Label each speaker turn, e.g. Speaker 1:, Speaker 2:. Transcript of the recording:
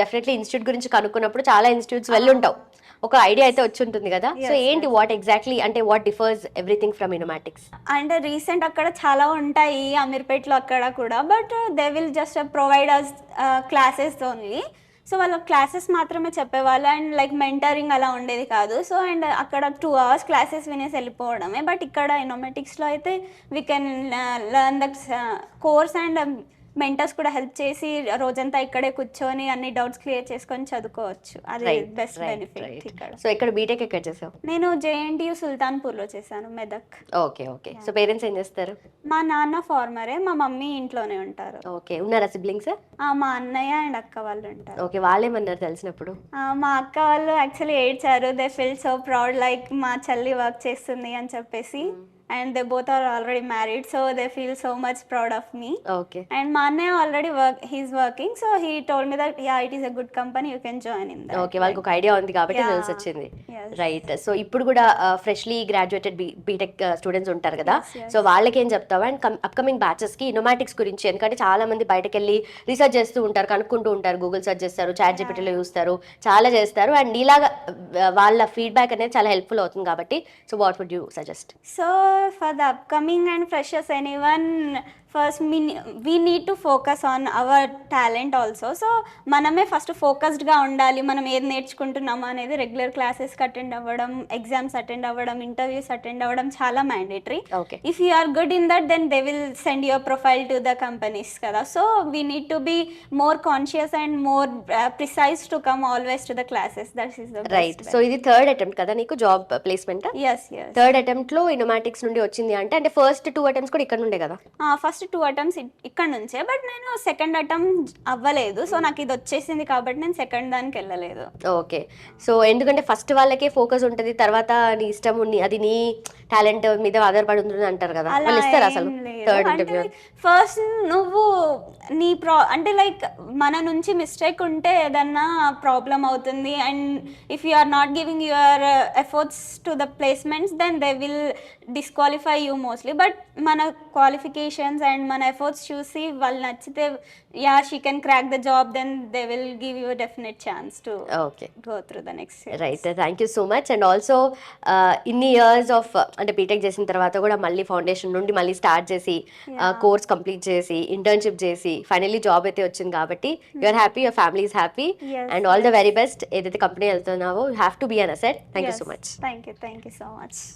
Speaker 1: Definitely institute గురించి కనుక్కున్నప్పుడు చాలా institutes వెళ్ళుంటావు, ఒక ఐడియా అయితే వచ్చి ఉంటుంది కదా. సో ఏంటి వాట్ ఎగ్జాక్ట్లీ అంటే what differs everything from Innomatics?
Speaker 2: అంటే రీసెంట్ అక్కడ చాలా ఉంటాయి అమీర్పేట్లో అక్కడ కూడా, but they will just provide us classes only. So వాళ్ళ క్లాసెస్ మాత్రమే చెప్పేవాళ్ళు అండ్ లైక్ మెంటరింగ్ అలా ఉండేది కాదు. సో అండ్ అక్కడ 2 hours క్లాసెస్ వినేసి వెళ్ళిపోవడమే. బట్ ఇక్కడ ఇనోమాటిక్స్లో అయితే we can learn the course and mentors కూడా హెల్ప్ చేసి రోజంతా ఇక్కడే కూర్చొని అన్ని డౌట్స్ క్లియర్ చేసుకొని చదువుకోవచ్చు. అది బెస్ట్ బెనిఫిట్ ఇక్కడ.
Speaker 1: సో ఇక్కడ బీటెక్ ఎక్కడ చేసావు?
Speaker 2: నేను జేఎన్టీయూ సుల్తాన్పూర్లో చేశాను, Medak.
Speaker 1: Okay okay. So parents ఏం చేస్తారు?
Speaker 2: మా నాన్న ఫార్మరే, మా మమ్మీ ఇంట్లోనే ఉంటారు.
Speaker 1: ఓకే. ఉన్నారా సిబ్లింగ్స్?
Speaker 2: మా అన్నయ్య అండ్ అక్క వాళ్ళు ఉంటారు.
Speaker 1: ఓకే. వాళ్ళేమన్నారు తెలిసినప్పుడు?
Speaker 2: మా అక్క వాళ్ళు యాక్చువల్లీ ఏడ్చారు. They feel so proud, like మా చెల్లి వర్క్ చేస్తుంది అని చెప్పేసి. And they both are already married, so they feel so much proud of me.
Speaker 1: Okay.
Speaker 2: And my Annaya already he's working, so he told me that yeah, it is a good company, you can join in that.
Speaker 1: Okay, వాళ్ళకి ఒక idea ఉంది కాబట్టి తెలిసి వచ్చింది. Right. So ఇప్పుడు కూడా freshly graduated BTech students ఉంటారు కదా, సో వాళ్ళకి ఏం చెప్తావా? అండ్ అప్కమింగ్ బ్యాచెస్ కి ఇనోమాటిక్స్ గురించి, ఎందుకంటే చాలా మంది బయటకు వెళ్ళి రీసెర్చ్ చేస్తూ ఉంటారు, కనుక్కుంటూ ఉంటారు, గూగుల్ సెర్చ్ చేస్తారు, చాట్ జీపీటీలో చూస్తారు, చాలా చేస్తారు. అండ్ ఇలాగా వాళ్ళ ఫీడ్బ్యాక్ అనేది చాలా హెల్ప్ఫుల్ అవుతుంది కాబట్టి, so what would you suggest?
Speaker 2: So for the upcoming and freshers, anyone, first we need to focus on our talent also. So మనమే ఫస్ట్ ఫోకస్డ్గా ఉండాలి. మనం ఏది నేర్చుకుంటున్నామో అనేది రెగ్యులర్ క్లాసెస్కి అటెండ్ అవ్వడం, ఎగ్జామ్స్ అటెండ్ అవ్వడం, ఇంటర్వ్యూస్ అటెండ్ అవ్వడం చాలా mandatory. If you are good in that, then they will send your profile to the companies కదా. So we need to be more conscious and more precise to come always to the classes. That is the
Speaker 1: right. So ఇది third attempt కదా నీకు job placement?
Speaker 2: yes.
Speaker 1: Third attempt లో ఇనోమాటిక్స్ నుండి వచ్చింది అంటే first 2 attempts కూడా ఇక్కడ నుండే కదా?
Speaker 2: ఫస్ట్ 2 attempts ఇక్కడ నుంచే, బట్ నేను సెకండ్ అటెంప్ట్ అవ్వలేదు. సో నాకు ఇది వచ్చేసింది కాబట్టి నేను సెకండ్ దానికి వెళ్ళలేదు.
Speaker 1: ఓకే. సో ఎందుకంటే ఫస్ట్ వాళ్ళకే ఫోకస్ ఉంటుంది, తర్వాత నీ ఇష్టం అది నీ టాలెంట్ మీద ఆధారపడి ఉంటుంది అంటారు కదా, వాళ్ళు ఇస్తారు అసలు థర్డ్ ఇంటర్వ్యూ?
Speaker 2: ఫస్ట్ నువ్వు నీ అంటే లైక్ మన నుంచి మిస్టేక్ ఉంటే ఏదన్నా ప్రాబ్లం అవుతుంది. And if you are not giving your efforts to the placements, then they will disqualify you mostly. But మన క్వాలిఫికేషన్స్ అండ్ మన ఎఫర్ట్స్ చూసి వాళ్ళు నచ్చితే yeah she can crack the job, then they will give you definite chance to go through the next.
Speaker 1: Right. Thank you so much. And also ఇన్ని years of అంటే BTech చేసిన తర్వాత కూడా మళ్ళీ ఫౌండేషన్ నుండి మళ్ళీ స్టార్ట్ చేసి కోర్స్ కంప్లీట్ చేసి ఇంటర్న్షిప్ చేసి ఫైనల్లీ జాబ్ అయితే వచ్చింది కాబట్టి you're happy, your family is happy, and all the very best. ఏదైతే కంపెనీ వెళ్తున్నావో you have to be an asset. Thank you so much.
Speaker 2: Thank you so much.